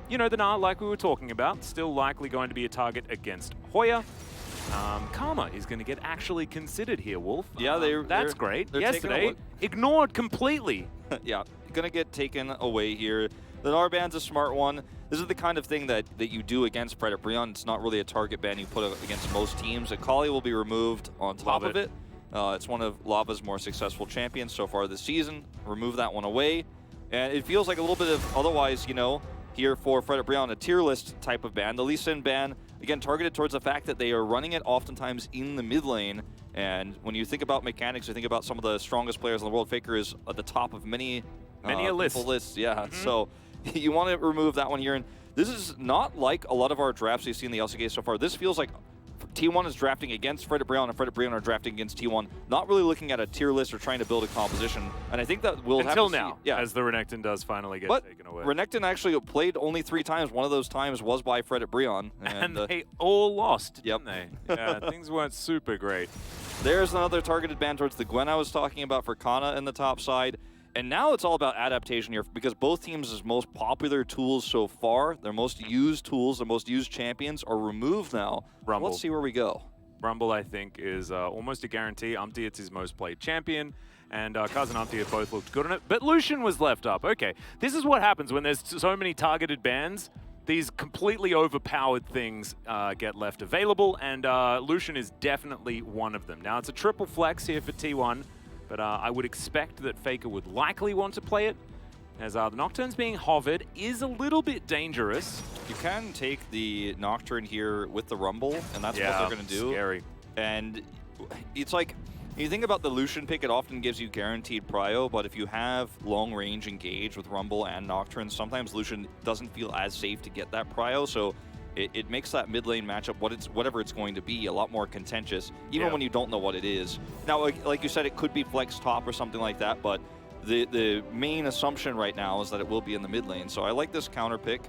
you know, the Na, like we were talking about, still likely going to be a target against Hoya. Karma is going to get actually considered here, Wolf. Yeah, that's great. Yesterday, ignored completely. Yeah, going to get taken away here. The Nar ban's a smart one. This is the kind of thing that you do against Predator Brion. It's not really a target ban you put against most teams. Akali will be removed on top of it. It's one of Lava's more successful champions so far this season. Remove that one away. And it feels like a little bit of otherwise, you know, here for Predator Brion, a tier list type of ban. The Lee Sin ban, again, targeted towards the fact that they are running it oftentimes in the mid lane. And when you think about mechanics, you think about some of the strongest players in the world. Faker is at the top of many a list. Yeah, so you want to remove that one here. And this is not like a lot of our drafts we've seen in the LCK so far. This feels like T1 is drafting against Predator Brion, and Predator Brion are drafting against T1, not really looking at a tier list or trying to build a composition. And I think that we'll have to until now, see, as the Renekton does finally get taken away. Renekton actually played only 3 times. One of those times was by Predator Brion. And they all lost, didn't they? Yeah, things weren't super great. There's another targeted ban towards the Gwen I was talking about for Kana in the top side. And now it's all about adaptation here, because both teams' most popular tools so far, their most used tools, their most used champions are removed now. Rumble. Let's see where we go. Rumble, I think, is almost a guarantee. Umpty, it's his most played champion, and Kaz and Umpty have both looked good on it. But Lucian was left up. Okay, this is what happens when there's so many targeted bans. These completely overpowered things get left available, and Lucian is definitely one of them. Now, it's a triple flex here for T1. But I would expect that Faker would likely want to play it, as the Nocturne's being hovered is a little bit dangerous. You can take the Nocturne here with the Rumble, and that's what they're going to do. Scary. And it's like, you think about the Lucian pick, it often gives you guaranteed prio, but if you have long range engage with Rumble and Nocturne, sometimes Lucian doesn't feel as safe to get that prio, so it makes that mid lane matchup, whatever it's going to be, a lot more contentious, even when you don't know what it is. Now, like you said, it could be flex top or something like that, but the main assumption right now is that it will be in the mid lane. So I like this counter pick.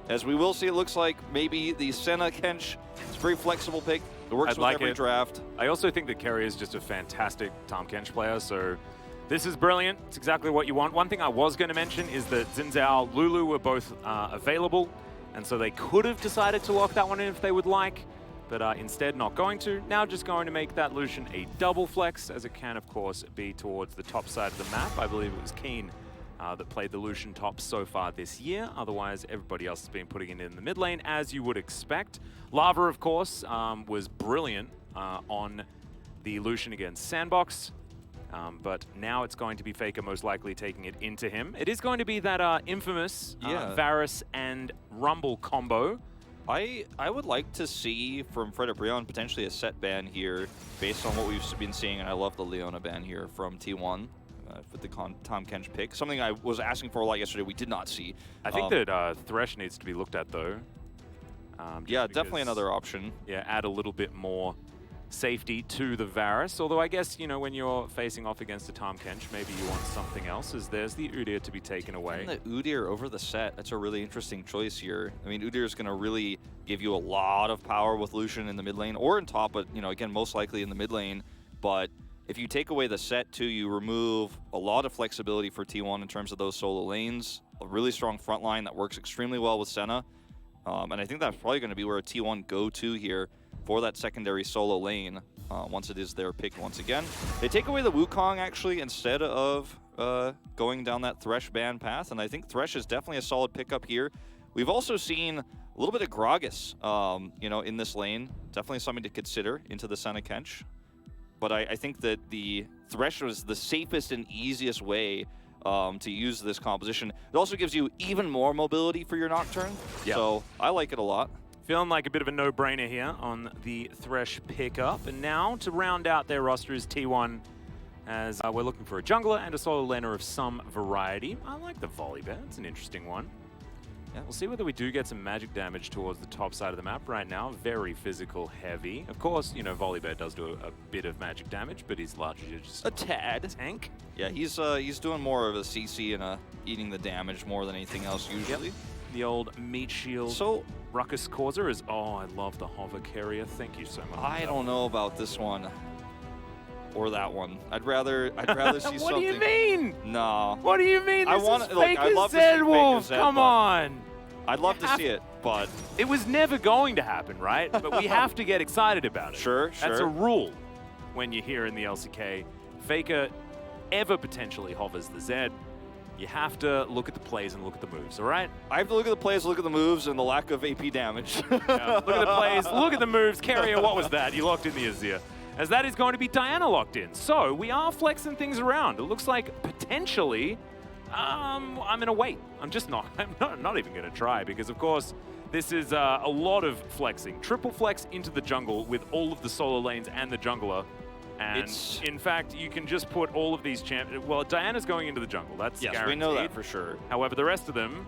As we will see, it looks like maybe the Senna Kench, it's a very flexible pick. It works with every draft. I also think that Kerry is just a fantastic Tahm Kench player, so this is brilliant. It's exactly what you want. One thing I was going to mention is that Xin Zhao, Lulu were both available. And so they could have decided to lock that one in if they would like, but instead not going to. Now just going to make that Lucian a double flex, as it can, of course, be towards the top side of the map. I believe it was Keen that played the Lucian top so far this year. Otherwise, everybody else has been putting it in the mid lane, as you would expect. Lava, of course, was brilliant on the Lucian against Sandbox. But now it's going to be Faker most likely taking it into him. It is going to be that infamous Varus and Rumble combo. I would like to see from Predator Brion potentially a set ban here based on what we've been seeing, and I love the Leona ban here from T1 with the Tahm Kench pick. Something I was asking for a lot yesterday we did not see. I think that Thresh needs to be looked at though. Yeah, definitely another option. Yeah, add a little bit more safety to the Varus, although I guess, you know, when you're facing off against a Tahm Kench, maybe you want something else, as there's the Udyr to be taken away. And the Udyr over the set, that's a really interesting choice here. I mean, Udyr is going to really give you a lot of power with Lucian in the mid lane, or in top, but, you know, again, most likely in the mid lane. But if you take away the set too, you remove a lot of flexibility for T1 in terms of those solo lanes, a really strong front line that works extremely well with Senna. And I think that's probably going to be where a T1 go-to here for that secondary solo lane once it is their pick once again. They take away the Wukong, actually, instead of going down that Thresh ban path, and I think Thresh is definitely a solid pickup here. We've also seen a little bit of Gragas, you know, in this lane. Definitely something to consider into the Senna Kench. But I think that the Thresh was the safest and easiest way to use this composition. It also gives you even more mobility for your Nocturne, so I like it a lot. Feeling like a bit of a no-brainer here on the Thresh pickup. And now, to round out their roster is T1, as we're looking for a jungler and a solo laner of some variety. I like the Volibear, it's an interesting one. Yeah, we'll see whether we do get some magic damage towards the top side of the map right now. Very physical heavy. Of course, you know, Volibear does do a bit of magic damage, but he's largely just a tad tank. Yeah, he's doing more of a CC and eating the damage more than anything else usually. The old meat shield. So Ruckus Causer is, oh, I love the hover carrier. Thank you so much. I don't know about this one or that one. I'd rather see something. What do you mean? No. What do you mean? This is fake I love Zed Wolf. Come on. I'd love to see it, but it was never going to happen, right? But we have to get excited about it. Sure. That's a rule when you're here in the LCK. Faker ever potentially hovers the Z. You have to look at the plays and look at the moves, all right? I have to look at the plays, look at the moves, and the lack of AP damage. Yeah, look at the plays, look at the moves. Carrier, what was that? You locked in the Azir. As that is going to be Diana locked in. So we are flexing things around. It looks like potentially, I'm going to wait. I'm not even going to try because, of course, this is a lot of flexing. Triple flex into the jungle with all of the solo lanes and the jungler. And in fact, you can just put all of these champions. Well, Diana's going into the jungle. That's guaranteed. We know that for sure. However, the rest of them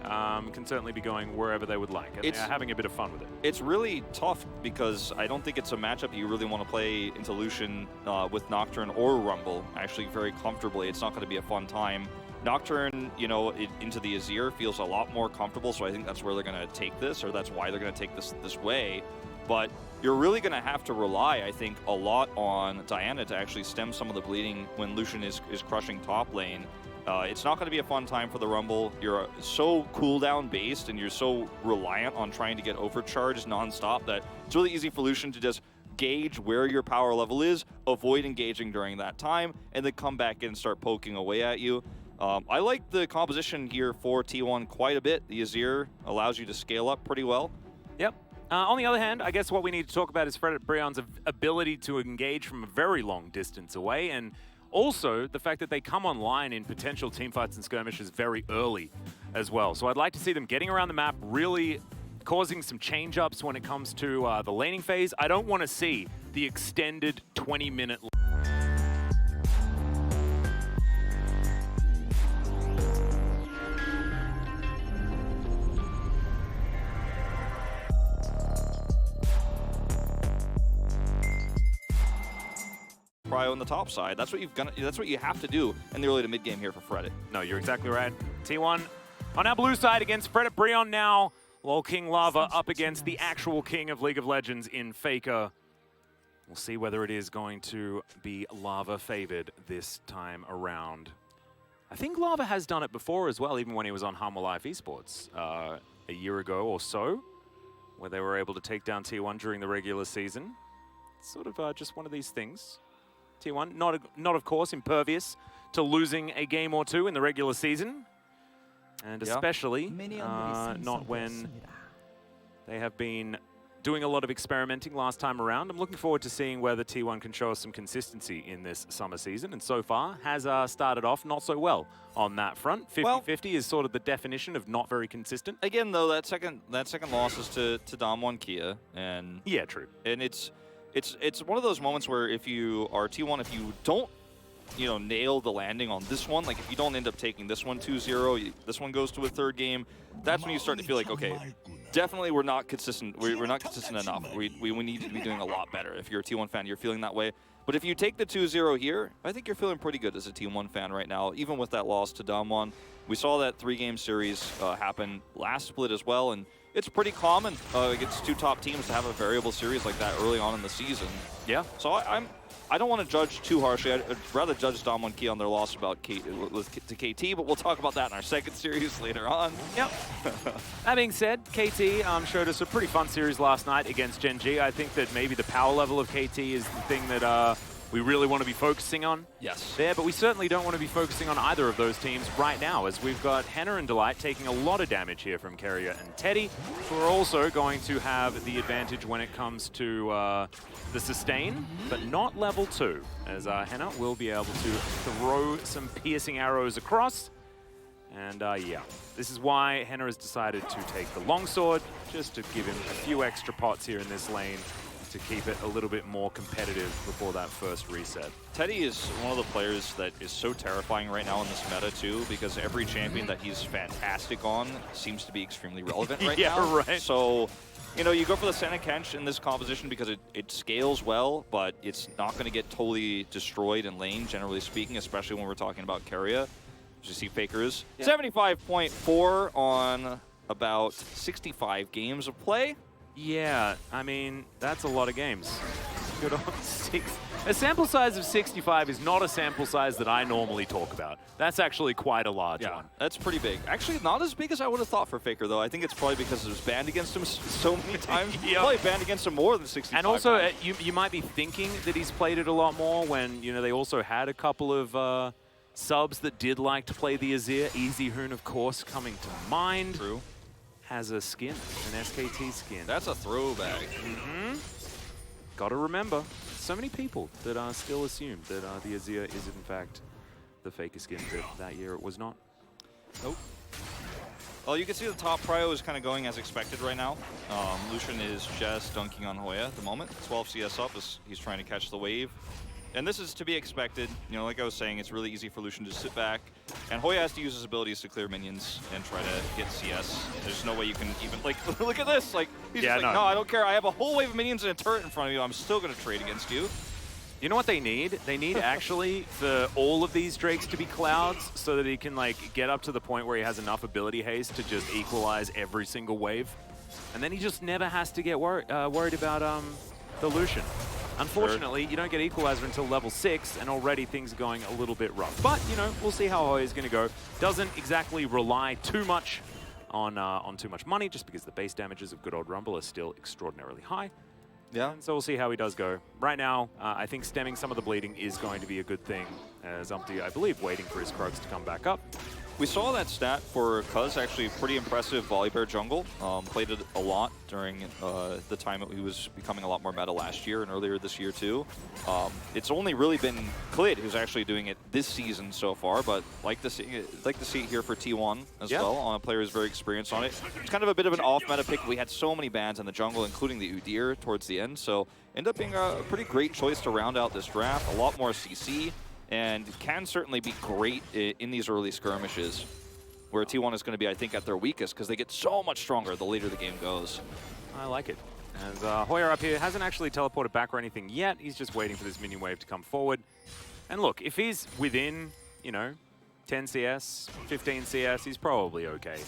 can certainly be going wherever they would like. And they're having a bit of fun with it. It's really tough because I don't think it's a matchup you really want to play into Lucian with Nocturne or Rumble actually very comfortably. It's not going to be a fun time. Nocturne, you know, into the Azir feels a lot more comfortable, so I think that's where they're going to take this, or that's why they're going to take this way. But you're really going to have to rely, I think, a lot on Diana to actually stem some of the bleeding when Lucian is crushing top lane. It's not going to be a fun time for the Rumble. You're so cooldown based and you're so reliant on trying to get overcharged nonstop that it's really easy for Lucian to just gauge where your power level is, avoid engaging during that time, and then come back in and start poking away at you. I like the composition here for T1 quite a bit. The Azir allows you to scale up pretty well. Yep. On the other hand, I guess what we need to talk about is Fred Brion's ability to engage from a very long distance away, and also the fact that they come online in potential teamfights and skirmishes very early as well. So I'd like to see them getting around the map, really causing some change-ups when it comes to the laning phase. I don't want to see the extended 20-minute Prio on the top side. That's what you have to do in the early to mid game here for Fredit. No, you're exactly right. T1 on our blue side against Fredit Brion now. Lol King Lava up against the actual king of League of Legends in Faker. We'll see whether it is going to be Lava favored this time around. I think Lava has done it before as well, even when he was on Humble Life Esports a year ago or so, where they were able to take down T1 during the regular season. It's sort of just one of these things. T1, not of course impervious to losing a game or two in the regular season, and especially not when they have been doing a lot of experimenting last time around. I'm looking forward to seeing whether T1 can show us some consistency in this summer season, and so far has started off not so well on that front. 50-50 is sort of the definition of not very consistent. Again, though, that second loss is to Damwon Kia, and yeah, true. And it's one of those moments where if you are T1, if you don't, nail the landing on this one, like if you don't end up taking this one 2-0, this one goes to a third game, that's when you start to feel like, okay, definitely we're not consistent. We're not consistent enough. We need to be doing a lot better. If you're a T1 fan, you're feeling that way. But if you take the 2-0 here, I think you're feeling pretty good as a T1 fan right now, even with that loss to Damwon. We saw that 3-game series happen last split as well, and it's pretty common against two top teams to have a variable series like that early on in the season. Yeah. So I don't want to judge too harshly. I'd rather judge Damwon Kia on their loss to KT, but we'll talk about that in our second series later on. Yep. That being said, KT showed us a pretty fun series last night against Gen G. I think that maybe the power level of KT is the thing that we really want to be focusing on. Yes. There, but we certainly don't want to be focusing on either of those teams right now, as we've got Henna and Delight taking a lot of damage here from Carrier and Teddy, who are also going to have the advantage when it comes to the sustain, but not level 2, as Henna will be able to throw some piercing arrows across. And yeah, this is why Henna has decided to take the longsword, just to give him a few extra pots here in this lane, to keep it a little bit more competitive before that first reset. Teddy is one of the players that is so terrifying right now in this meta too, because every champion that he's fantastic on seems to be extremely relevant right now. Yeah, right. So, you go for the Senna Kench in this composition because it scales well, but it's not going to get totally destroyed in lane, generally speaking, especially when we're talking about Keria. As you see, Fakers. Yeah. 75.4 on about 65 games of play. Yeah, I mean, that's a lot of games. Good on 6. A sample size of 65 is not a sample size that I normally talk about. That's actually quite a large one. That's pretty big. Actually, not as big as I would have thought for Faker, though. I think it's probably because it was banned against him so many times. Yep. Probably banned against him more than 65 And also, times. you might be thinking that he's played it a lot more when, you know, they also had a couple of subs that did like to play the Azir. Easy Hoon, of course, coming to mind. True. Has a skin, an SKT skin. That's a throwback. Gotta remember, so many people that still assume that the Azir is in fact the Faker skin, but that year it was not. Nope. Well, you can see the top prio is kind of going as expected right now. Lucian is just dunking on Hoya at the moment. 12 CS up as he's trying to catch the wave. And this is to be expected. You know, like I was saying, it's really easy for Lucian to sit back. And Hoya has to use his abilities to clear minions and try to get CS. There's no way you can even, like, look at this. Like, he's just like, no, I don't care. I have a whole wave of minions and a turret in front of you. I'm still going to trade against you. You know what they need? They need actually for all of these Drakes to be clouds so that he can, like, get up to the point where he has enough ability haste to just equalize every single wave. And then he just never has to get worried about the Lucian. Unfortunately, you don't get Equalizer until level 6, and already things are going a little bit rough. But, you know, we'll see how Hoya's going to go. Doesn't exactly rely too much on too much money, just because the base damages of good old Rumble are still extraordinarily high. Yeah. So we'll see how he does go. Right now, I think stemming some of the bleeding is going to be a good thing, as Umpty, I believe, waiting for his Krugs to come back up. We saw that stat for Cuz, actually pretty impressive Volibear jungle. Played it a lot during the time he was becoming a lot more meta last year and earlier this year too. It's only really been Clid who's actually doing it this season so far, but like to see it here for T1 as well, on a player who's very experienced on it. It's kind of a bit of an off-meta pick. We had so many bans in the jungle, including the Udyr towards the end, so ended up being a pretty great choice to round out this draft. A lot more CC. And can certainly be great in these early skirmishes, where T1 is going to be, I think, at their weakest, because they get so much stronger the later the game goes. I like it. As Hoya up here hasn't actually teleported back or anything yet. He's just waiting for this minion wave to come forward. And look, if he's within, you know, 10 CS, 15 CS, he's probably okay.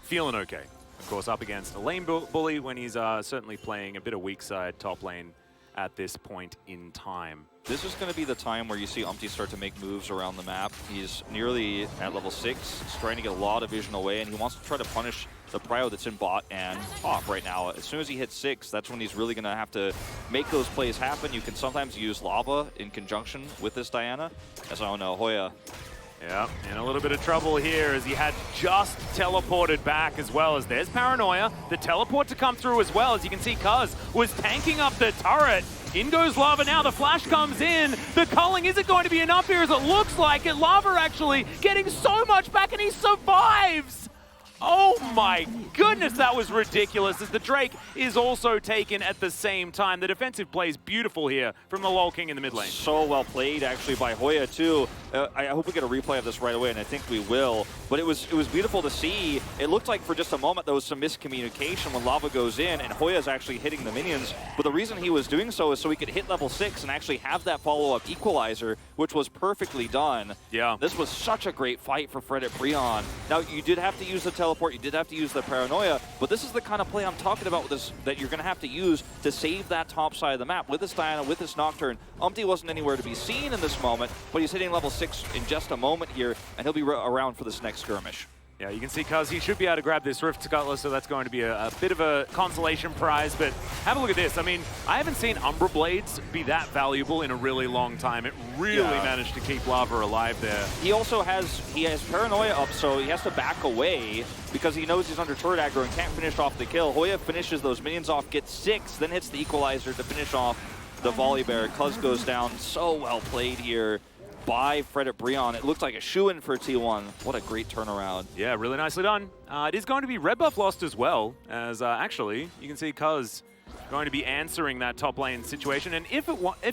Feeling okay. Of course, up against a lane bully when he's certainly playing a bit of weak side top lane at this point in time. This is going to be the time where you see Umpty start to make moves around the map. He's nearly at level 6. He's trying to get a lot of vision away, and he wants to try to punish the prio that's in bot and top right now. As soon as he hits 6, that's when he's really going to have to make those plays happen. You can sometimes use Lava in conjunction with this Diana. As I don't know, Hoya. Yeah, in a little bit of trouble here as he had just teleported back as well as there's Paranoia. The teleport to come through as well. As you can see, Cuz was tanking up the turret. In goes Lava now, the flash comes in. The culling isn't going to be enough here as it looks like it. Lava actually getting so much back and he survives. Oh my goodness, that was ridiculous as the Drake is also taken at the same time. The defensive play is beautiful here from the LoL King in the mid lane. So well played actually by Hoya too. I hope we get a replay of this right away, and I think we will. But it was beautiful to see. It looked like for just a moment there was some miscommunication when Lava goes in and Hoya's actually hitting the minions. But the reason he was doing so is so he could hit level 6 and actually have that follow-up equalizer, which was perfectly done. Yeah. This was such a great fight for Fred at Breon. Now, you did have to use the teleport, you did have to use the Paranoia, but this is the kind of play I'm talking about with this, that you're going to have to use to save that top side of the map. With this Diana, with this Nocturne, Umpty wasn't anywhere to be seen in this moment, but he's hitting level 6 in just a moment here, and he'll be around for this next skirmish. Yeah, you can see Cuz, he should be able to grab this Rift Cutlass, so that's going to be a bit of a consolation prize, but have a look at this. I mean, I haven't seen Umbra Blades be that valuable in a really long time. It really managed to keep Lava alive there. He also has Paranoia up, so he has to back away because he knows he's under turret aggro and can't finish off the kill. Hoya finishes those minions off, gets 6, then hits the equalizer to finish off the Volibear. Cuz goes down. So well played here by Fred at Breon. It looked like a shoo-in for T1. What a great turnaround. Yeah, really nicely done. It is going to be red buff lost as well, as actually, you can see Cuz going to be answering that top lane situation. And if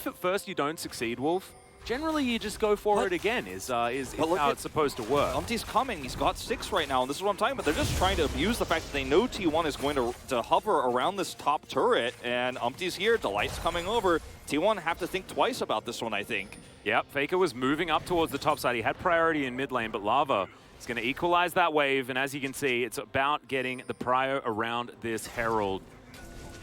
at first you don't succeed, Wolf, generally you just go for it again, is how it's supposed to work. Umpty's coming. He's got 6 right now, and this is what I'm talking about. They're just trying to abuse the fact that they know T1 is going to hover around this top turret, and Umpty's here. Delight's coming over. T1 have to think twice about this one, I think. Yep, Faker was moving up towards the top side. He had priority in mid lane, but Lava is going to equalize that wave, and as you can see, it's about getting the prio around this Herald.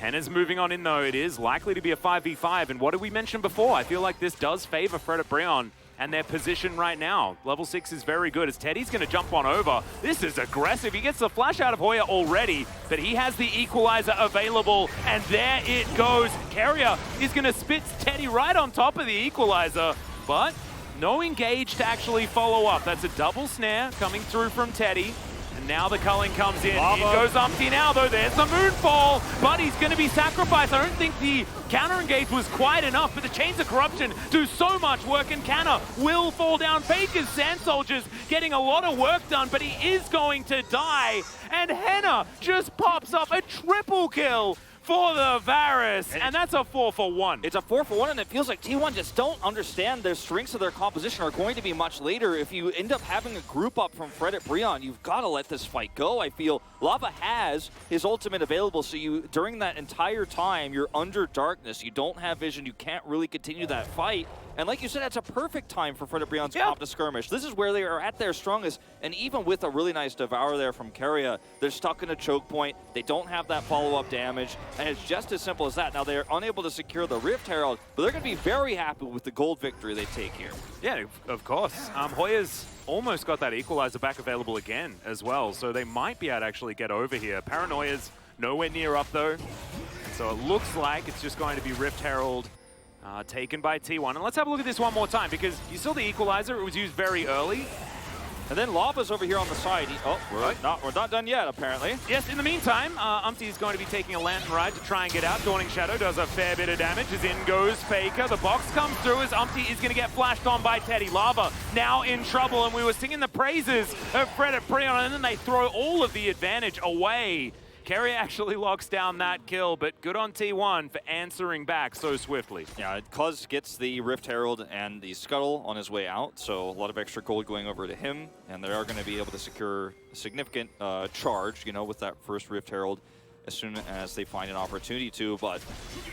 Henna's moving on in, though. It is likely to be a 5v5. And what did we mention before? I feel like this does favor Fred at Brion and their position right now. Level 6 is very good as Teddy's going to jump on over. This is aggressive. He gets the flash out of Hoya already, but he has the equalizer available, and there it goes. Carrier is going to spit Teddy right on top of the equalizer, but no engage to actually follow up. That's a double snare coming through from Teddy. And now the culling comes in. Lava. In goes Umpty now, though. There's the moonfall, but he's going to be sacrificed. I don't think the counter engage was quite enough, but the Chains of Corruption do so much work, and Canna will fall down. Faker's Sand Soldiers getting a lot of work done, but he is going to die. And Henna just pops up a triple kill for the Varus, and that's a 4-for-1. It's a 4-for-1, and it feels like T1 just don't understand their strengths of their composition are going to be much later. If you end up having a group up from Fred at Brion, you've got to let this fight go, I feel. Lava has his ultimate available, so you, during that entire time, you're under darkness. You don't have vision. You can't really continue that fight. And like you said, that's a perfect time for Fred at Brion's comp to skirmish. This is where they are at their strongest, and even with a really nice Devour there from Keria, they're stuck in a choke point. They don't have that follow-up damage, and it's just as simple as that. Now, they're unable to secure the Rift Herald, but they're going to be very happy with the gold victory they take here. Yeah, of course. Hoya's almost got that equalizer back available again as well, so they might be able to actually get over here. Paranoia's nowhere near up, though, so it looks like it's just going to be Rift Herald taken by T1. And let's have a look at this one more time, because you saw the equalizer. It was used very early. And then Lava's over here on the side. We're not done yet, apparently. Yes, in the meantime, Umpty is going to be taking a Lantern Ride to try and get out. Dawning Shadow does a fair bit of damage as in goes Faker. The box comes through as Umpty is going to get flashed on by Teddy. Lava now in trouble, and we were singing the praises of Fred at Brion, and then they throw all of the advantage away. Kerry actually locks down that kill, but good on T1 for answering back so swiftly. Yeah, Cuz gets the Rift Herald and the Scuttle on his way out, so a lot of extra gold going over to him, and they are going to be able to secure a significant charge, you know, with that first Rift Herald as soon as they find an opportunity to. But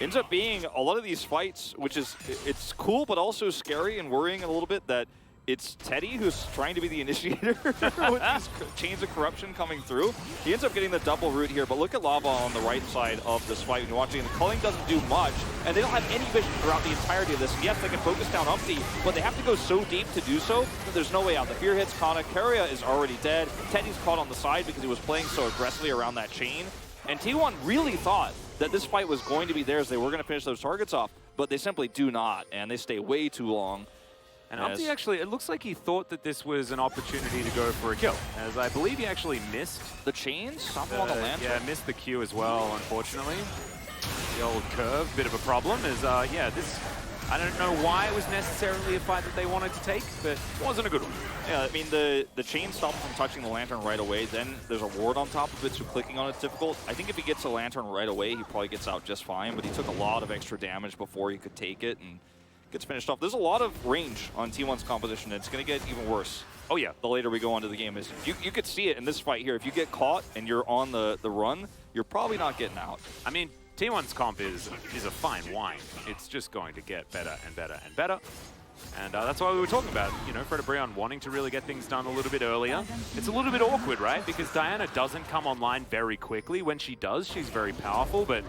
ends up being a lot of these fights, which is, it's cool, but also scary and worrying a little bit that it's Teddy who's trying to be the initiator with these Chains of Corruption coming through. He ends up getting the double root here, but look at Lava on the right side of this fight when you're watching. The culling doesn't do much, and they don't have any vision throughout the entirety of this. Yes, they can focus down Umpty, but they have to go so deep to do so that there's no way out. The fear hits Kana. Keria is already dead. Teddy's caught on the side because he was playing so aggressively around that chain. And T1 really thought that this fight was going to be theirs. They were going to finish those targets off, but they simply do not, and they stay way too long. And Umpty actually, it looks like he thought that this was an opportunity to go for a kill, as I believe he actually missed the chains, something on the lantern. Yeah, missed the Q as well, unfortunately. The old curve, bit of a problem, is, yeah, this, I don't know why it was necessarily a fight that they wanted to take, but it wasn't a good one. Yeah, I mean, the chain stopped him from touching the lantern right away, then there's a ward on top of it, so clicking on it's difficult. I think if he gets a lantern right away, he probably gets out just fine, but he took a lot of extra damage before he could take it, and gets finished off. There's a lot of range on T1's composition, and it's going to get even worse. Oh, yeah. The later we go on to the game. Is you could see it in this fight here. If you get caught and you're on the run, you're probably not getting out. I mean, T1's comp is a fine wine. It's just going to get better and better and better. And that's why we were talking about, you know, Fred at Brion wanting to really get things done a little bit earlier. It's a little bit awkward, right? Because Diana doesn't come online very quickly. When she does, she's very powerful, but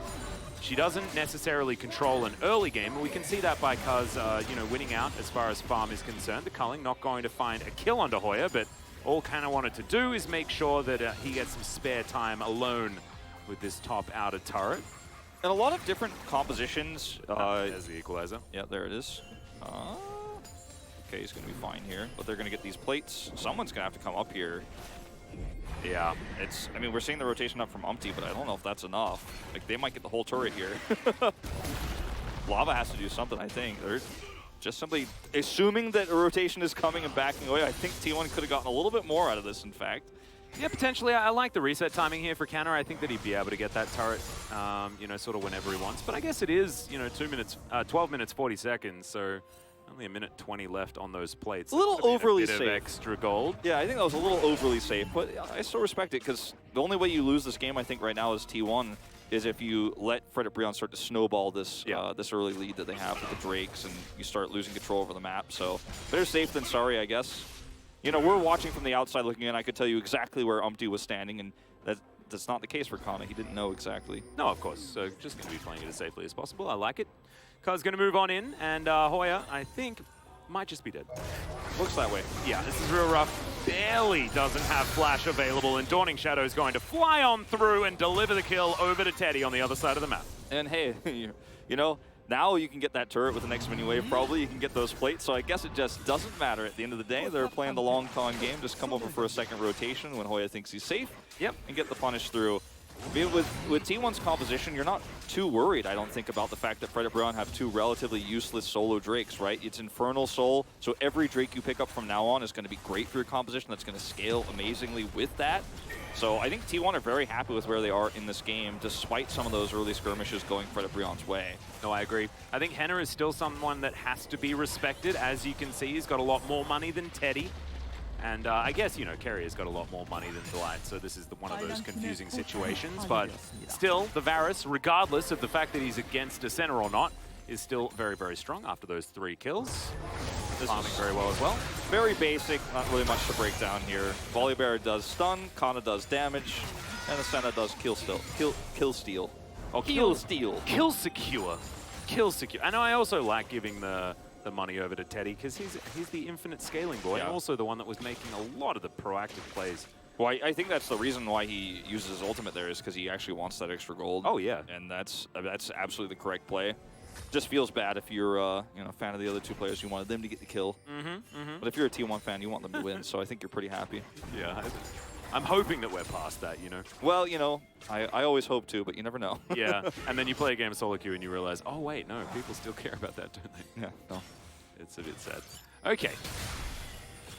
she doesn't necessarily control an early game, and we can see that by Cuz, you know, winning out as far as farm is concerned. The culling not going to find a kill onto Hoya, but all Canna wanted to do is make sure that he gets some spare time alone with this top outer turret. And a lot of different compositions. There's the equalizer. Yeah, there it is. Okay, he's going to be fine here, but they're going to get these plates. Someone's going to have to come up here. Yeah. I mean, we're seeing the rotation up from Umpty, but I don't know if that's enough. Like, they might get the whole turret here. Lava has to do something, I think. They're just simply assuming that a rotation is coming and backing away. I think T1 could have gotten a little bit more out of this, in fact. Yeah, potentially. I like the reset timing here for Canna. I think that he'd be able to get that turret, you know, sort of whenever he wants. But I guess it is, you know, 12 minutes, 40 seconds, so only a minute 20 left on those plates. A little overly safe. A bit of extra gold. Yeah, I think that was a little overly safe, but I still respect it because the only way you lose this game, I think, right now is T1, is if you let Fred at Brion start to snowball this this early lead that they have with the Drakes, and you start losing control over the map. So better safe than sorry, I guess. You know, we're watching from the outside looking in. I could tell you exactly where Umpty was standing, and that's not the case for Kana. He didn't know exactly. No, of course. So just going to be playing it as safely as possible. I like it. Kuz going to move on in, and Hoya, I think, might just be dead. Looks that way. Yeah, this is real rough. Barely doesn't have flash available, and Dawning Shadow is going to fly on through and deliver the kill over to Teddy on the other side of the map. And hey, you know, now you can get that turret with the next mini wave. Probably you can get those plates. So I guess it just doesn't matter at the end of the day. They're playing the long con game. Just come over for a second rotation when Hoya thinks he's safe. Yep. And get the punish through. I mean, with T1's composition, you're not too worried, I don't think, about the fact that Fred and Brian have two relatively useless solo Drakes, right? It's Infernal Soul, so every Drake you pick up from now on is going to be great for your composition. That's going to scale amazingly with that. So I think T1 are very happy with where they are in this game, despite some of those early skirmishes going Fred and Brian's way. No, I agree. I think Henna is still someone that has to be respected. As you can see, he's got a lot more money than Teddy. And I guess, you know, Kerry has got a lot more money than Delight, so this is one of those confusing situations. But still, the Varus, regardless of the fact that he's against a center or not, is still very, very strong after those 3 kills. Farming very well as well. Very basic, not really much to break down here. Volibear does stun, Kana does damage, and the Senna does kill steal. Oh, kill steal. Kill secure. Kill secure. And I also like giving the money over to Teddy because he's the infinite scaling boy, and also the one that was making a lot of the proactive plays. Well, I think that's the reason why he uses his ultimate there, is because he actually wants that extra gold. Oh yeah, and that's absolutely the correct play. Just feels bad if you're a fan of the other 2 players. You wanted them to get the kill, but if you're a T1 fan, you want them to win. So I think you're pretty happy. Yeah, I'm hoping that we're past that, you know. Well, you know, I always hope to, but you never know. Yeah, and then you play a game of solo queue and you realize, oh wait, no, people still care about that, don't they? Yeah, no. It's a bit sad. Okay.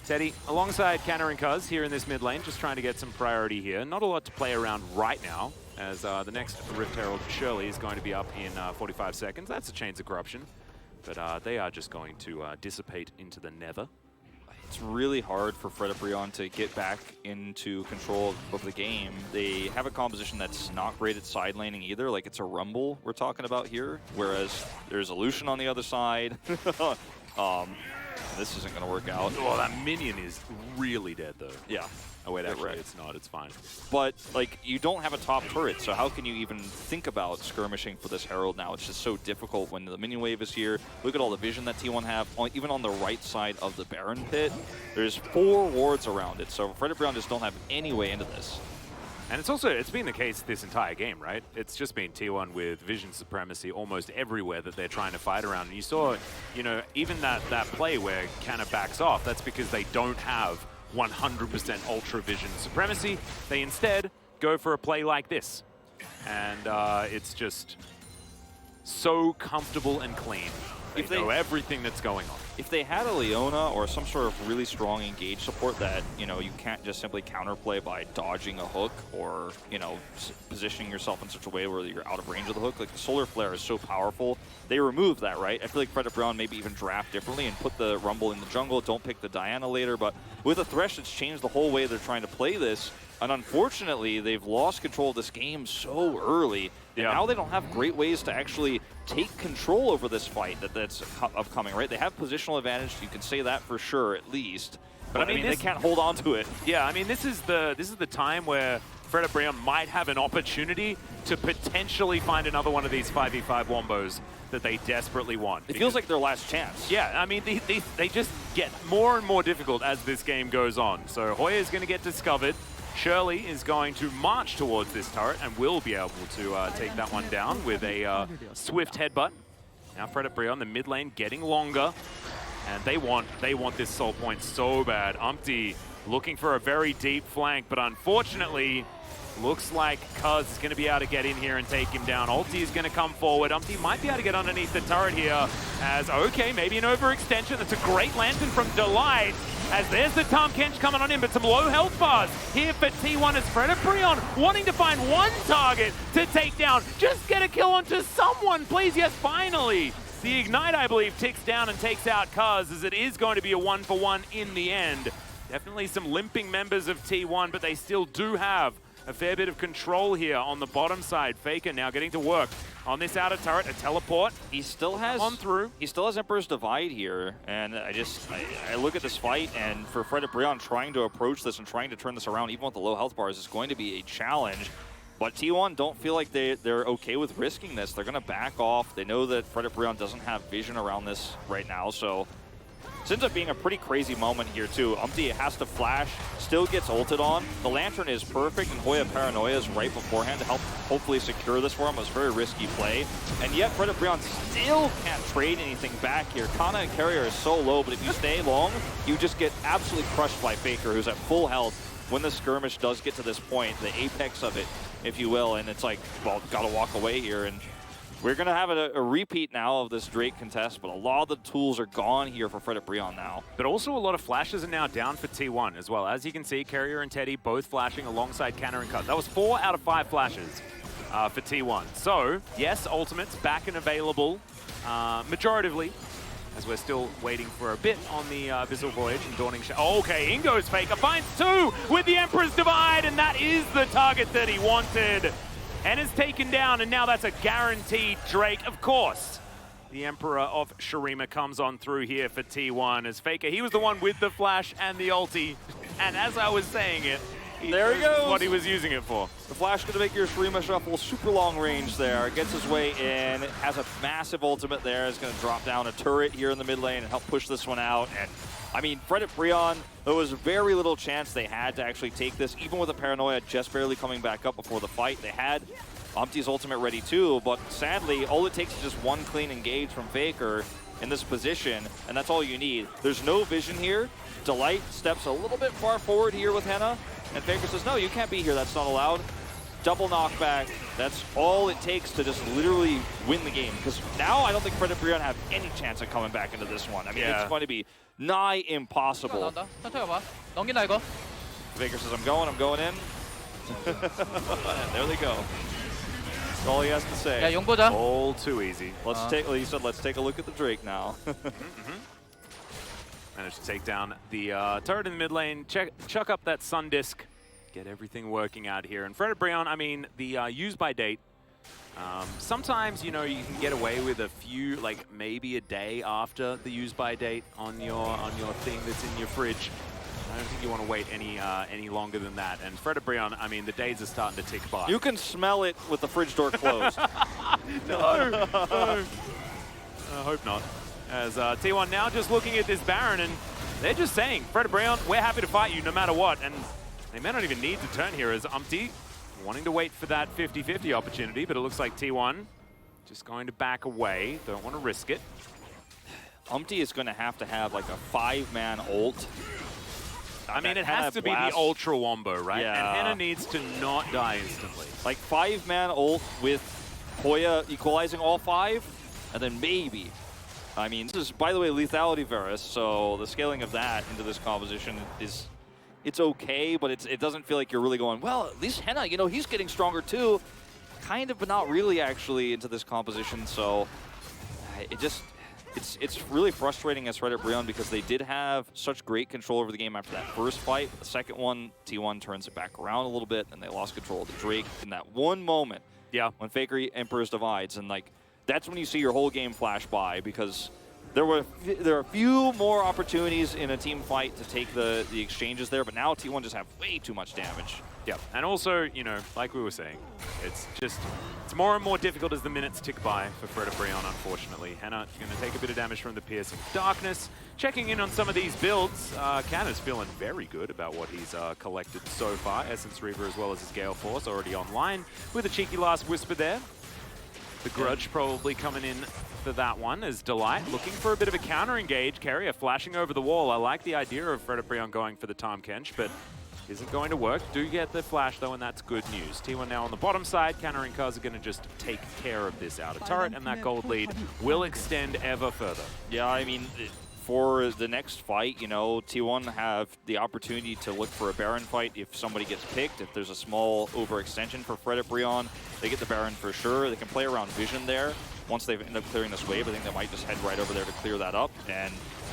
Teddy, alongside Canna and Kuz here in this mid lane, just trying to get some priority here. Not a lot to play around right now, as the next Rift Herald, Shirley, is going to be up in 45 seconds. That's a Chains of Corruption, but they are just going to dissipate into the nether. It's really hard for Fred and Brian to get back into control of the game. They have a composition that's not great at side laning either. Like, it's a Rumble we're talking about here, whereas there's a Lucian on the other side. This isn't going to work out. Oh, that minion is really dead, though. Yeah. Oh, wait, actually, it's not. It's fine. But, like, you don't have a top turret, so how can you even think about skirmishing for this Herald now? It's just so difficult when the minion wave is here. Look at all the vision that T1 have. Even on the right side of the Baron pit, there's 4 wards around it, so Fred and Brian just don't have any way into this. And it's been the case this entire game, right? It's just been T1 with vision supremacy almost everywhere that they're trying to fight around. And you saw, you know, even that play where Canna backs off, that's because they don't have 100% ultra vision supremacy. They instead go for a play like this. And it's just so comfortable and clean. They know everything that's going on. If they had a Leona or some sort of really strong engage support that, you know, you can't just simply counterplay by dodging a hook or, you know, positioning yourself in such a way where you're out of range of the hook. Like, the Solar Flare is so powerful. They removed that, right? I feel like Fred and Brian maybe even draft differently and put the Rumble in the jungle. Don't pick the Diana later. But with a Thresh, it's changed the whole way they're trying to play this. And unfortunately, they've lost control of this game so early. And now they don't have great ways to actually take control over this fight that's upcoming, right? They have positional advantage. You can say that for sure, at least. But I mean, they can't hold on to it. Yeah, I mean, this is the time where Fred and Brian might have an opportunity to potentially find another one of these 5v5 wombos that they desperately want. It feels like their last chance. Yeah, I mean, they just get more and more difficult as this game goes on. So Hoya is going to get discovered. Shirley is going to march towards this turret and will be able to take that one down with a swift headbutt. Now Fred and Brian, the mid lane, getting longer, and they want this soul point so bad. Umpty looking for a very deep flank, but unfortunately, looks like Kuz is going to be able to get in here and take him down. Ulti is going to come forward. Umpty might be able to get underneath the turret here as, okay, maybe an overextension. That's a great lantern from Delight. As there's the Tahm Kench coming on in, but some low health bars here for T1 as Fred and Brian wanting to find one target to take down. Just get a kill onto someone, please. Yes, finally. The Ignite, I believe, ticks down and takes out Kuz, as it is going to be a 1-for-1 in the end. Definitely some limping members of T1, but they still do have a fair bit of control here on the bottom side. Faker now getting to work on this outer turret, a teleport. He still has on through. He still has Emperor's Divide here, and I look at this fight, and for Fred Brion trying to approach this and trying to turn this around, even with the low health bars, is going to be a challenge. But T1 don't feel like they're okay with risking this. They're going to back off. They know that Fred Brion doesn't have vision around this right now, so it ends up being a pretty crazy moment here, too. Umpty has to flash, still gets ulted on. The Lantern is perfect, and Hoya Paranoia is right beforehand to help hopefully secure this for him. It was a very risky play. And yet, Fred Brion still can't trade anything back here. Kana and Carrier is so low, but if you stay long, you just get absolutely crushed by Faker, who's at full health when the skirmish does get to this point, the apex of it, if you will. And it's like, well, gotta walk away here. And we're going to have a repeat now of this Drake contest, but a lot of the tools are gone here for Fred Brion now. But also a lot of flashes are now down for T1 as well. As you can see, Carrier and Teddy both flashing alongside Canner and Cut. That was 4 out of 5 flashes for T1. So, yes, ultimates back and available majoritively, as we're still waiting for a bit on the Abyssal Voyage and Dawning Shadow. Okay, Ingo's Faker finds 2 with the Emperor's Divide, and that is the target that he wanted. And is taken down, and now that's a guaranteed Drake. Of course, the Emperor of Shurima comes on through here for T1 as Faker. He was the one with the flash and the ulti, and as I was saying it, there he goes. What he was using it for. The flash going to make your Shurima shuffle super long range there. Gets his way in, has a massive ultimate there. Is going to drop down a turret here in the mid lane and help push this one out. And I mean, Fred Brion, there was very little chance they had to actually take this, even with the Paranoia just barely coming back up before the fight. They had Umpty's ultimate ready too, but sadly, all it takes is just one clean engage from Faker in this position, and that's all you need. There's no vision here. Delight steps a little bit far forward here with Henna, and Faker says, no, you can't be here, that's not allowed. Double knockback, that's all it takes to just literally win the game, because now I don't think Fred Brion have any chance of coming back into this one. I mean, It's going to be nigh impossible. Faker says, I'm going in. And there they go. That's all he has to say. All too easy. Let's take, like you said, let's take a look at the Drake now. Managed to take down the turret in the mid lane, chuck up that Sun Disc, get everything working out here. And Fred Brion, I mean, the use by date, sometimes, you know, you can get away with a few, like maybe a day after the use by date on your thing that's in your fridge. I don't think you want to wait any longer than that. And Fred Brion, I mean, the days are starting to tick by. You can smell it with the fridge door closed. No. I hope not. As T1 now just looking at this Baron, and they're just saying, Fred Brion, we're happy to fight you no matter what. And they may not even need to turn here as Umpty wanting to wait for that 50-50 opportunity, but it looks like T1 just going to back away. Don't want to risk it. Umpty is going to have like a 5-man ult. I mean, it has to be the Ultra Wombo, right? Yeah. And Henna needs to not die instantly. Like 5-man ult with Hoya equalizing all 5, and then maybe. I mean, this is, by the way, lethality Varus, so the scaling of that into this composition is, it's okay, but it doesn't feel like you're really going, well, at least Henna, you know, he's getting stronger too. Kind of, but not really actually into this composition, so it just, it's really frustrating as Fred Brion because they did have such great control over the game after that first fight. The second one, T1 turns it back around a little bit, and they lost control of the Drake in that one moment. Yeah. When Faker Emperor's Divides, and like, that's when you see your whole game flash by, because there are a few more opportunities in a team fight to take the exchanges there, but now T1 just have way too much damage. Yeah, and also, you know, like we were saying, it's more and more difficult as the minutes tick by for Fred Brion, unfortunately. Henna going to take a bit of damage from the Piercing Darkness. Checking in on some of these builds, Canna's feeling very good about what he's collected so far. Essence Reaver as well as his Gale Force already online with a cheeky last Whisper there. The Grudge probably coming in for that one as Delight looking for a bit of a counter engage. Carrier flashing over the wall. I like the idea of Fred Brion going for the Tahm Kench, but isn't going to work. Do get the flash though, and that's good news. T1 now on the bottom side. Canner and Kaz are going to just take care of this outer turret, and that gold lead will extend ever further. Yeah, I mean, for the next fight, you know, T1 have the opportunity to look for a Baron fight if somebody gets picked. If there's a small overextension for Fred Brion, they get the Baron for sure. They can play around vision there. Once they've ended up clearing this wave, I think they might just head right over there to clear that up. And,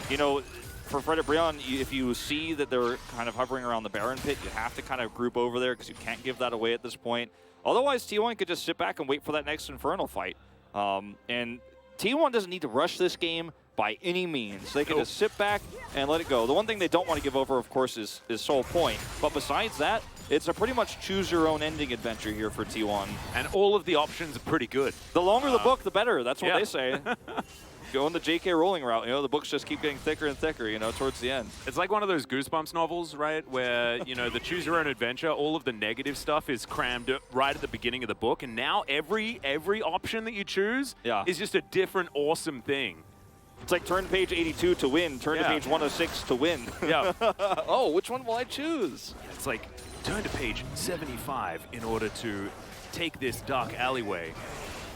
you know, for Frederic Brion, if you see that they're kind of hovering around the Baron pit, you have to kind of group over there because you can't give that away at this point. Otherwise, T1 could just sit back and wait for that next Infernal fight. And T1 doesn't need to rush this game by any means. They can just sit back and let it go. The one thing they don't want to give over, of course, is Soul Point. But besides that, it's a pretty much choose-your-own ending adventure here for T1. And all of the options are pretty good. The longer the book, the better. That's what they say. Going the JK rolling route, the books just keep getting thicker and thicker, towards the end. It's like one of those Goosebumps novels, right? Where, the choose your own adventure, all of the negative stuff is crammed right at the beginning of the book. And now every option that you choose is just a different awesome thing. It's like turn to page 82 to win, turn to page 106 to win. Yeah. Oh, which one will I choose? It's like turn to page 75 in order to take this dark alleyway.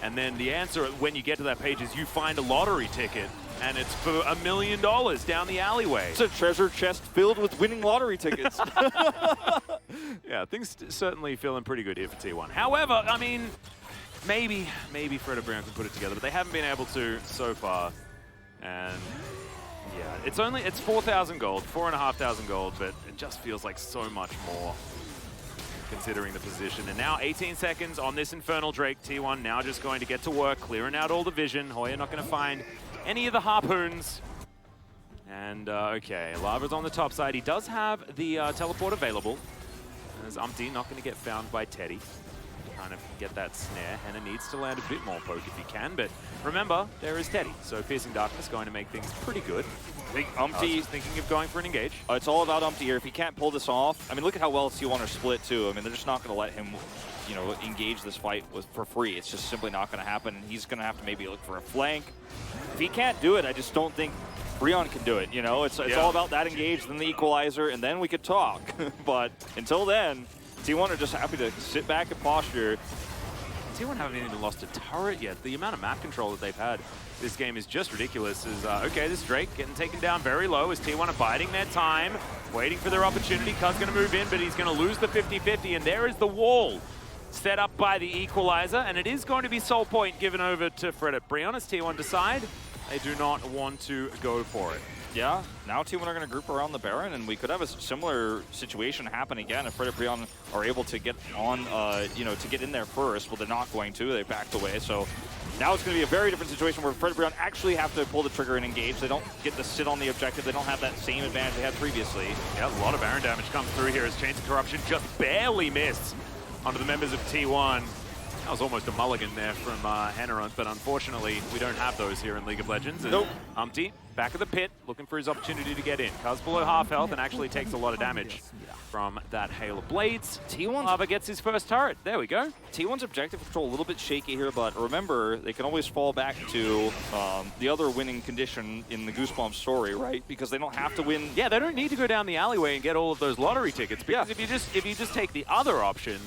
And then the answer when you get to that page is you find a lottery ticket, and it's for $1 million down the alleyway. It's a treasure chest filled with winning lottery tickets. Yeah, things certainly feeling pretty good here for T1. However, I mean, maybe Frederic Brion can put it together, but they haven't been able to so far. And yeah, it's 4,000 gold, 4,500 gold, but it just feels like so much more considering the position. And now 18 seconds on this Infernal Drake. T1 now just going to get to work, clearing out all the vision. Hoya not going to find any of the harpoons. And okay, Lava's on the top side. He does have the teleport available. As Umpty not going to get found by Teddy. Trying to get that snare. Henna needs to land a bit more poke if he can, but remember, there is Teddy. So Piercing Darkness going to make things pretty good. I think Umpty's thinking of going for an engage. It's all about Umpty here. If he can't pull this off, I mean, look at how well T1 are split too. I mean, they're just not going to let him, engage this fight for free. It's just simply not going to happen. And he's going to have to maybe look for a flank. If he can't do it, I just don't think Brion can do it. It's all about that engage, then the equalizer, and then we could talk. But until then, T1 are just happy to sit back and posture. T1 haven't even lost a turret yet. The amount of map control that they've had this game is just ridiculous. Okay, this Drake getting taken down very low as T1 are biding their time, waiting for their opportunity. Cuz going to move in, but he's going to lose the 50-50, and there is the wall set up by the equalizer, and it is going to be Soul Point given over to Frederic Brion as T1 decide they do not want to go for it. Yeah, now T1 are going to group around the Baron, and we could have a similar situation happen again if Frederic Brion are able to get on, to get in there first. Well, they're not going to. They backed away. So now it's going to be a very different situation where Frederic Brion actually have to pull the trigger and engage. They don't get to sit on the objective. They don't have that same advantage they had previously. Yeah, a lot of Baron damage comes through here as Chains of Corruption just barely missed onto the members of T1. That was almost a mulligan there from Henna, but unfortunately, we don't have those here in League of Legends. Nope. Umpty, back of the pit, looking for his opportunity to get in. Cuz below half health and actually takes a lot of damage from that hail of blades. Lava gets his first turret. There we go. T1's objective control a little bit shaky here, but remember, they can always fall back to the other winning condition in the Goosebumps story, right? Because they don't have to win. Yeah, they don't need to go down the alleyway and get all of those lottery tickets, because if you just take the other option,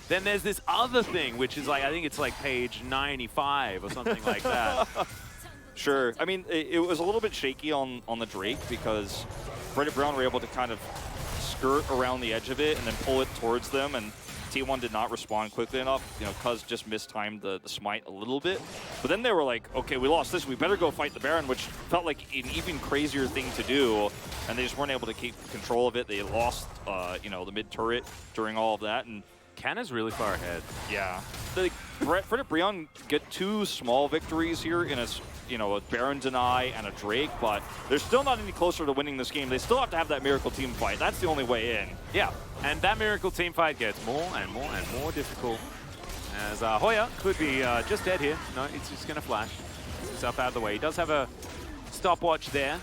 then there's this other thing, which is I think it's like page 95 or something like that. Sure. I mean, it was a little bit shaky on the Drake because Frederic Brion were able to kind of skirt around the edge of it and then pull it towards them, and T1 did not respond quickly enough. Cuz just mistimed the smite a little bit. But then they were like, okay, we lost this. We better go fight the Baron, which felt like an even crazier thing to do, and they just weren't able to keep control of it. They lost, the mid-turret during all of that, and Canna's really far ahead. Yeah. Frederic Brion get two small victories here in a Baron deny and a Drake, but they're still not any closer to winning this game. They still have to have that Miracle Team fight. That's the only way in. Yeah, and that Miracle Team fight gets more and more and more difficult. As Hoya could be just dead here. No, it's just going to flash himself out of the way. He does have a stopwatch there.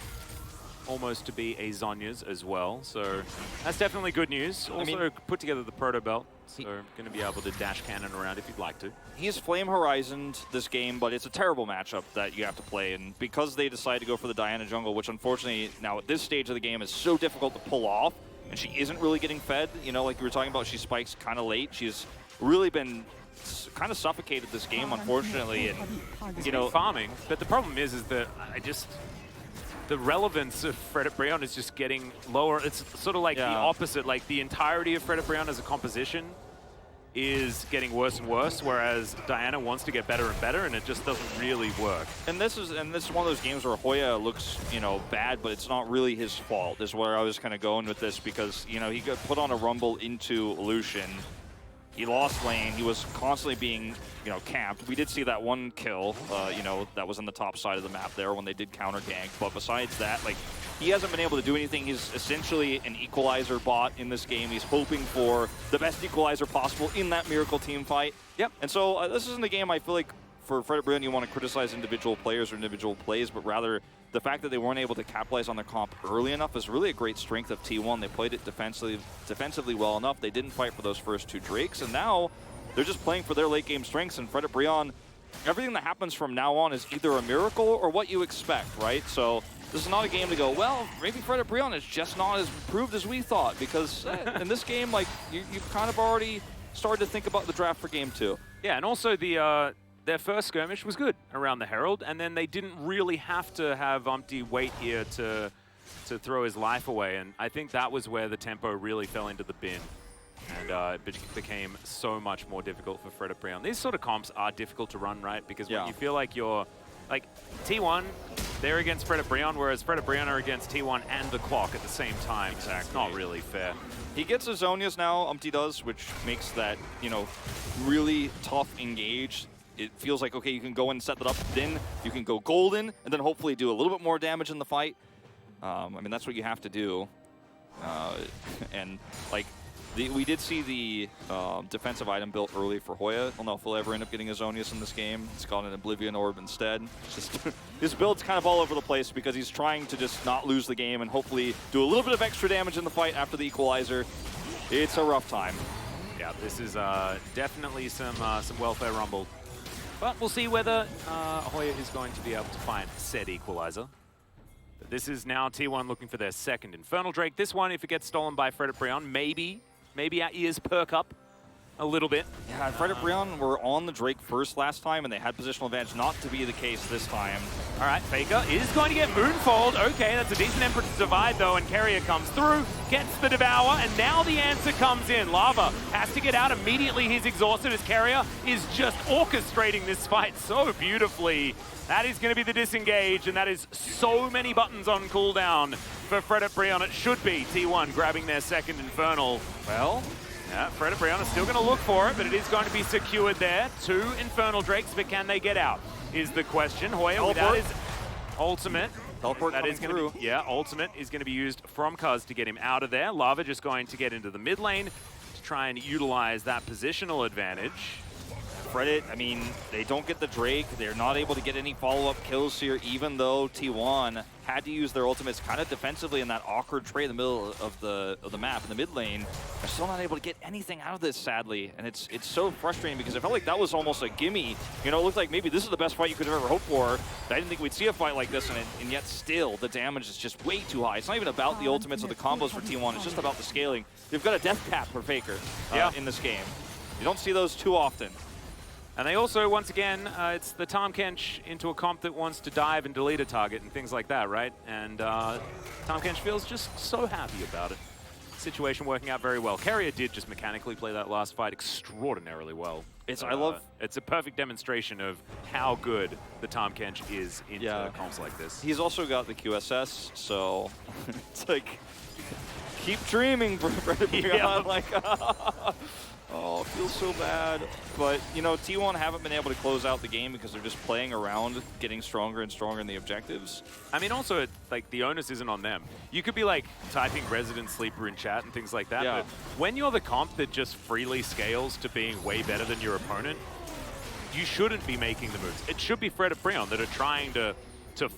Almost to be a Zonya's as well, so that's definitely good news. Also, put together the Proto Belt, so going to be able to dash cannon around if you'd like to. He's Flame Horizoned this game, but it's a terrible matchup that you have to play, and because they decide to go for the Diana jungle, which unfortunately now at this stage of the game is so difficult to pull off, and she isn't really getting fed, like you were talking about, she spikes kind of late. She's really been kind of suffocated this game, unfortunately, and farming, but the problem is that the relevance of Frederic Brion is just getting lower. It's sort of like the opposite, like the entirety of Frederic Brion as a composition is getting worse and worse, whereas Diana wants to get better and better, and it just doesn't really work. And this is one of those games where Hoya looks, bad, but it's not really his fault, is where I was kind of going with this, because, he got put on a rumble into Lucian. He lost lane. He was constantly being, camped. We did see that one kill, that was on the top side of the map there when they did counter gank. But besides that, he hasn't been able to do anything. He's essentially an equalizer bot in this game. He's hoping for the best equalizer possible in that Miracle team fight. Yep. And so this isn't a game I feel like for Fred Brion you want to criticize individual players or individual plays, but rather the fact that they weren't able to capitalize on their comp early enough is really a great strength of T1. They played it defensively well enough. They didn't fight for those first 2 Drakes, and now they're just playing for their late game strengths. And Fred Brion, everything that happens from now on is either a miracle or what you expect, right? So this is not a game to go, well, maybe Fred Brion is just not as improved as we thought, because in this game, you've kind of already started to think about the draft for game 2. Yeah, and also their first skirmish was good around the Herald, and then they didn't really have to have Umpty wait here to throw his life away, and I think that was where the tempo really fell into the bin, and it became so much more difficult for Fred Brion. These sort of comps are difficult to run, right? Because when you feel like you're, T1, they're against Fred Brion, whereas Fred Brion are against T1 and the clock at the same time. Exactly. It's not really fair. He gets his Zonias now, Umpty does, which makes that, really tough engage. It feels like, okay, you can go and set that up, then you can go golden, and then hopefully do a little bit more damage in the fight. That's what you have to do. We did see the defensive item built early for Hoya. I don't know if he'll ever end up getting a Zonius in this game. It's got an Oblivion Orb instead. It's just his build's kind of all over the place because he's trying to just not lose the game and hopefully do a little bit of extra damage in the fight after the equalizer. It's a rough time. Yeah, this is definitely some welfare rumble. But we'll see whether Hoya is going to be able to find said equalizer. But this is now T1 looking for their second Infernal Drake. This one, if it gets stolen by Fred Brion, maybe our ears perk up a little bit. Yeah, Fred Brion were on the Drake first last time, and they had positional advantage. Not to be the case this time. All right, Faker is going to get Moonfold. Okay, that's a decent Emperor to divide, though, and Carrier comes through, gets the Devour, and now the answer comes in. Lava has to get out immediately. He's exhausted as Carrier is just orchestrating this fight so beautifully. That is going to be the disengage, and that is so many buttons on cooldown for Fred Brion. It should be T1 grabbing their second Infernal. Well, yeah, Fred Brion is still going to look for it, but it is going to be secured there. 2 Infernal Drakes, but can they get out is the question. Hoya without his ultimate. Teleport that is going to be, ultimate is going to be used from Cuz to get him out of there. Lava just going to get into the mid lane to try and utilize that positional advantage. Fred, they don't get the Drake. They're not able to get any follow-up kills here, even though T1 had to use their ultimates kind of defensively in that awkward trade in the middle of the map, in the mid lane. They're still not able to get anything out of this, sadly. And it's so frustrating because I felt like that was almost a gimme. It looked like maybe this is the best fight you could have ever hoped for. I didn't think we'd see a fight like this, and yet still, the damage is just way too high. It's not even about the ultimates or the combos for T1. It's just about the scaling. They've got a death cap for Faker in this game. You don't see those too often. And they also, once again, it's the Tahm Kench into a comp that wants to dive and delete a target and things like that, right? And Tahm Kench feels just so happy about it. Situation working out very well. Carrier did just mechanically play that last fight extraordinarily well. It's a perfect demonstration of how good the Tahm Kench is into comps like this. He's also got the QSS, so it's like, keep dreaming, oh, it feels so bad. But, T1 haven't been able to close out the game because they're just playing around, getting stronger and stronger in the objectives. Also, the onus isn't on them. You could be, typing Resident Sleeper in chat and things like that, but when you're the comp that just freely scales to being way better than your opponent, you shouldn't be making the moves. It should be Fred Brion that are trying to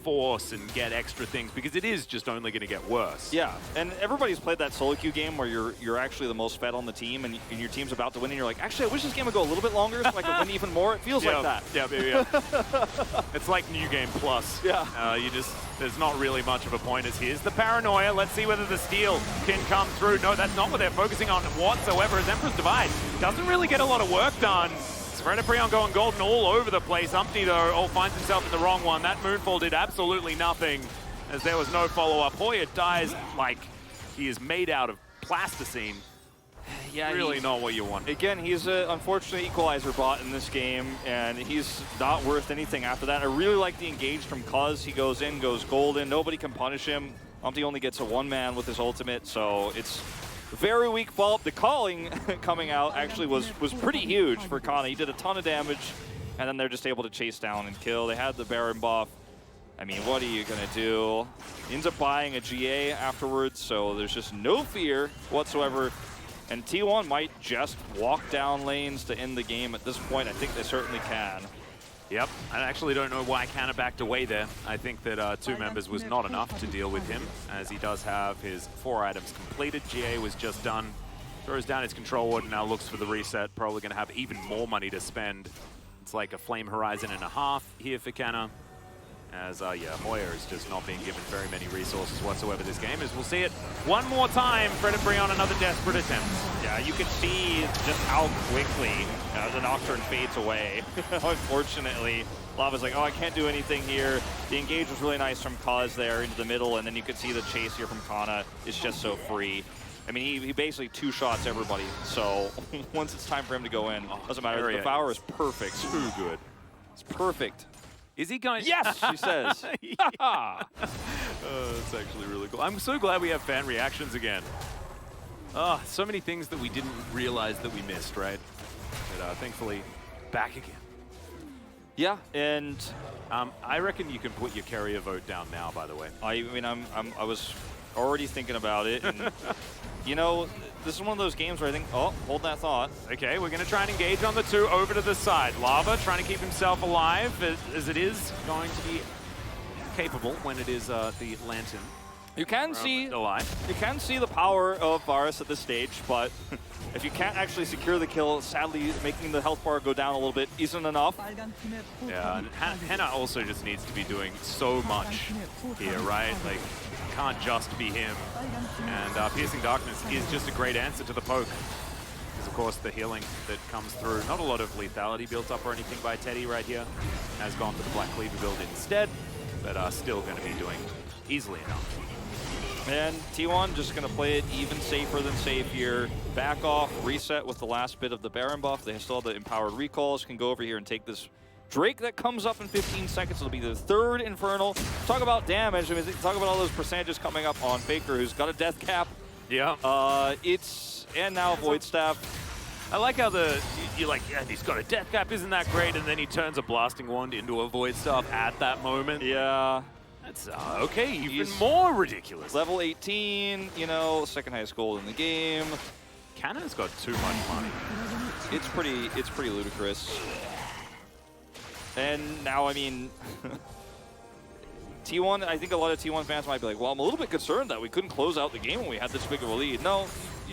force and get extra things, because it is just only going to get worse. Yeah, and everybody's played that solo queue game where you're actually the most fed on the team, and your team's about to win, and you're like, actually, I wish this game would go a little bit longer so I could win even more. It feels like that. Yeah. It's like New Game Plus. Yeah. There's not really much of a point as here's the Paranoia. Let's see whether the steal can come through. No, that's not what they're focusing on whatsoever, as Emperor's Divide doesn't really get a lot of work done. Fred Brion going golden all over the place. Umpty, though, finds himself in the wrong one. That Moonfall did absolutely nothing, as there was no follow-up. Hoya dies like he is made out of plasticine. Yeah, really not what you want. Again, he's an unfortunate equalizer bot in this game, and he's not worth anything after that. I really like the engage from Cuz. He goes in, goes golden. Nobody can punish him. Umpty only gets a one-man with his ultimate, so it's very weak follow-up. The calling coming out actually was pretty huge for Kana. He did a ton of damage, and then they're just able to chase down and kill. They had the Baron buff. I mean, what are you going to do? He ends up buying a GA afterwards, so there's just no fear whatsoever. And T1 might just walk down lanes to end the game at this point. I think they certainly can. Yep, I actually don't know why Kana backed away there. I think that 2 members was not enough to deal with him, as he does have his 4 items completed. GA was just done. Throws down his control ward and now looks for the reset. Probably going to have even more money to spend. It's like a Flame Horizon and a half here for Kana. As, yeah, Hoya is just not being given very many resources whatsoever this game, as we'll see it one more time. Fred and Brion, another desperate attempt. Yeah, you can see just how quickly the Nocturne fades away. Unfortunately, Lava's like, oh, I can't do anything here. The engage was really nice from Cuz there into the middle, and then you can see the chase here from Kana is just so free. I mean, he basically 2 shots everybody, so once it's time for him to go in, doesn't matter. The Devour is perfect. Too good. It's perfect. Is he going? Yes, she says. That's actually really cool. I'm so glad we have fan reactions again. Oh, so many things that we didn't realize that we missed, right? But thankfully, back again. Yeah, and I reckon you can put your carrier vote down now, by the way. I mean, I was already thinking about it, and you know, this is one of those games where I think, oh, hold that thought. Okay, we're going to try and engage on the 2 over to the side. Lava trying to keep himself alive, as it is going to be capable when it is the Lantern. You can see alive. You can see the power of Varus at this stage, but if you can't actually secure the kill, sadly, making the health bar go down a little bit isn't enough. Yeah, and Henna also just needs to be doing so much here, right? Like, can't just be him. And Piercing Darkness is just a great answer to the poke. Because, of course, the healing that comes through, not a lot of lethality built up or anything by Teddy right here. Has gone for the Black Cleaver build instead, but still going to be doing easily enough. And T1 just going to play it even safer than safe here. Back off, reset with the last bit of the Baron buff. They still have the empowered recalls. Can go over here and take this Drake that comes up in 15 seconds. It'll be the 3rd Infernal. Talk about damage. I mean, talk about all those percentages coming up on Faker, who's got a death cap. Yeah. And now Void Staff. I like how you're like, yeah, he's got a death cap, isn't that great? And then he turns a Blasting Wand into a Void Staff at that moment. Yeah. That's okay, even more ridiculous. Level 18, you know, 2nd highest gold in the game. Cannon's got too much money. It's pretty ludicrous. And now, I mean, T1, I think a lot of T1 fans might be like, well, I'm a little bit concerned that we couldn't close out the game when we had this big of a lead. No,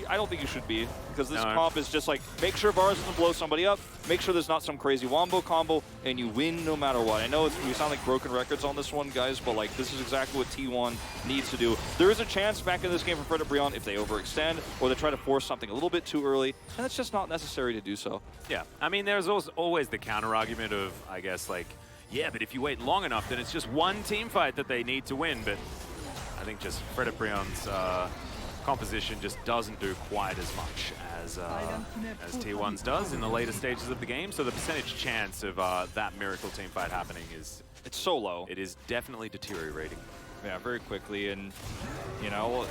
I don't think you should be, because this comp is just like, make sure Varus doesn't blow somebody up, make sure there's not some crazy wombo combo, and you win no matter what. I know we sound like broken records on this one, guys, but like this is exactly what T1 needs to do. There is a chance back in this game for Fred and Brion if they overextend or they try to force something a little bit too early, and it's just not necessary to do so. Yeah, I mean, there's also always the counter argument of, I guess, like, yeah, but if you wait long enough, then it's just one team fight that they need to win. But I think just Fred and Brion's composition just doesn't do quite as much as T1's does in the later stages of the game. So the percentage chance of that miracle team fight happening it's so low. It is definitely deteriorating. Yeah, very quickly. And, you know,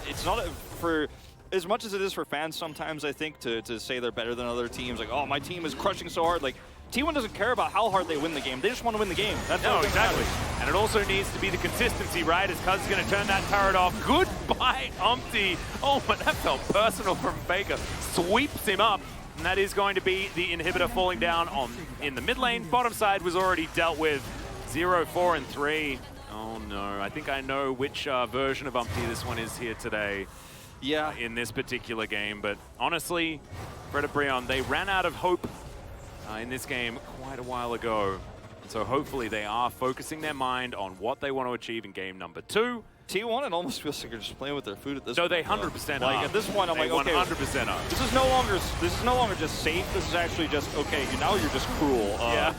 it's not for as much as it is for fans sometimes, I think, to say they're better than other teams. Like, oh, my team is crushing so hard. Like, T1 doesn't care about how hard they win the game. They just want to win the game. That's no, exactly. And it also needs to be the consistency, right? As Cuz is going to turn that turret off. Goodbye, Umpty. Oh, but that felt personal from Faker. Sweeps him up. And that is going to be the inhibitor falling down in the mid lane. Bottom side was already dealt with. 0, 4, and 3. Oh, no. I think I know which version of Umpty this one is here today. Yeah. In this particular game. But honestly, Fred and Brion, they ran out of hope in this game quite a while ago. And so hopefully they are focusing their mind on what they want to achieve in game number 2. T1, it almost feels like they're just playing with their food at this point. No, they 100% are. Like, at this point, I'm like, okay. 100% are. This is no longer just safe. This is actually just, okay, now you're just cruel. Yeah.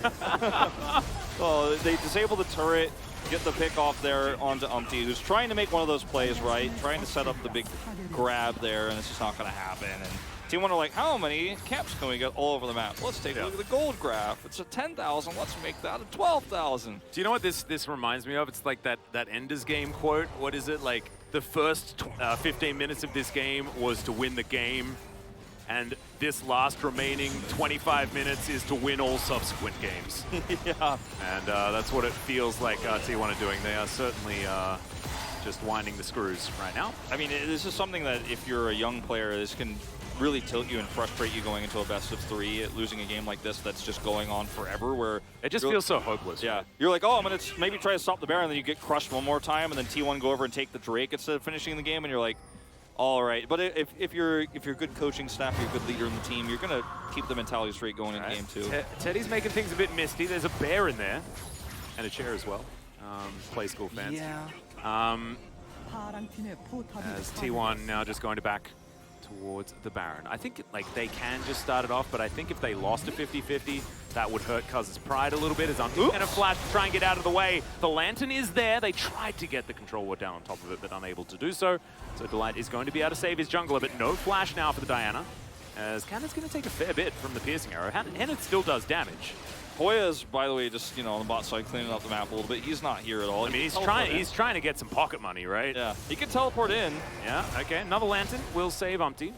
Oh, they disable the turret. get the pick off there onto Umpty, who's trying to make one of those plays, right? Trying to set up the big grab there, and it's just not going to happen. And T1 are like, how many caps can we get all over the map? Let's take a look at the gold graph. It's a 10,000. Let's make that a 12,000. Do you know what this reminds me of? It's like that Ender's Game quote. What is it? Like, the first 15 minutes of this game was to win the game, and this last remaining 25 minutes is to win all subsequent games. Yeah. And that's what it feels like T1 are doing. They are certainly just winding the screws right now. I mean, this is something that if you're a young player, this can really tilt you and frustrate you going into a best of 3, losing a game like this that's just going on forever, where it just feels so hopeless. Yeah, you're like, oh, I'm gonna maybe try to stop the Baron, and then you get crushed one more time, and then T1 go over and take the Drake instead of finishing the game, and you're like, all right. But if you're good coaching staff, you're a good leader in the team, you're gonna keep the mentality straight going in game 2. Teddy's making things a bit misty. There's a bear in there, and a chair as well. Play school fans. Yeah. As T1 now just going to back towards the Baron. I think like they can just start it off, but I think if they lost a 50-50, that would hurt Cuz's pride a little bit. As Umpty's going to flash to try and get out of the way. The Lantern is there. They tried to get the control ward down on top of it, but unable to do so. So Delight is going to be able to save his jungler, but no flash now for the Diana. As Cannon's going to take a fair bit from the piercing arrow. Henneth still does damage. Hoya's, by the way, just, on the bot side cleaning up the map a little bit. He's not here at all. I mean, he's trying to get some pocket money, right? Yeah, he can teleport in. Yeah, okay. Another Lantern will save Umpty.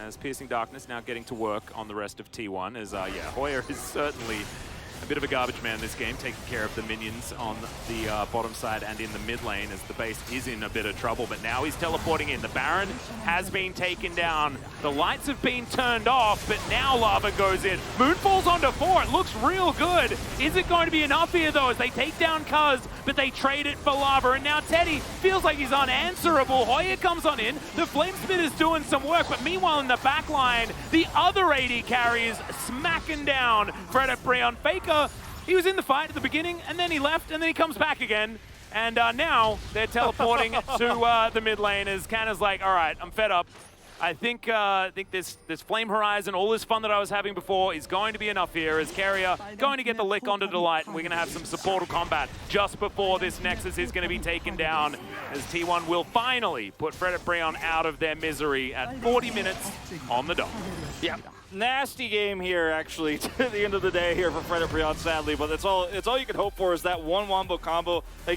As Piercing Darkness now getting to work on the rest of T1. As, yeah, Hoya is certainly a bit of a garbage man this game, taking care of the minions on the bottom side and in the mid lane, as the base is in a bit of trouble. But now he's teleporting in. The Baron has been taken down. The lights have been turned off, but now Lava goes in. Moon falls onto 4. It looks real good. Is it going to be enough here, though, as they take down Cuz, but they trade it for Lava. And now Teddy feels like he's unanswerable. Hoya comes on in. The Flamespit is doing some work, but meanwhile in the back line, the other AD carries smacking down Fred Brion. Faker, he was in the fight at the beginning, and then he left, and then he comes back again. And now they're teleporting to the mid lane as Canna's like, all right, I'm fed up. I think this Flame Horizon, all this fun that I was having before, is going to be enough here, as Carrier going to get the lick onto Delight, and we're going to have some supportal combat just before this Nexus is going to be taken down, as T1 will finally put Frederick Brion out of their misery at 40 minutes on the dot. Yeah. Nasty game here, actually, to the end of the day here for Frederick Brion, sadly, but that's all you can hope for is that one wombo combo.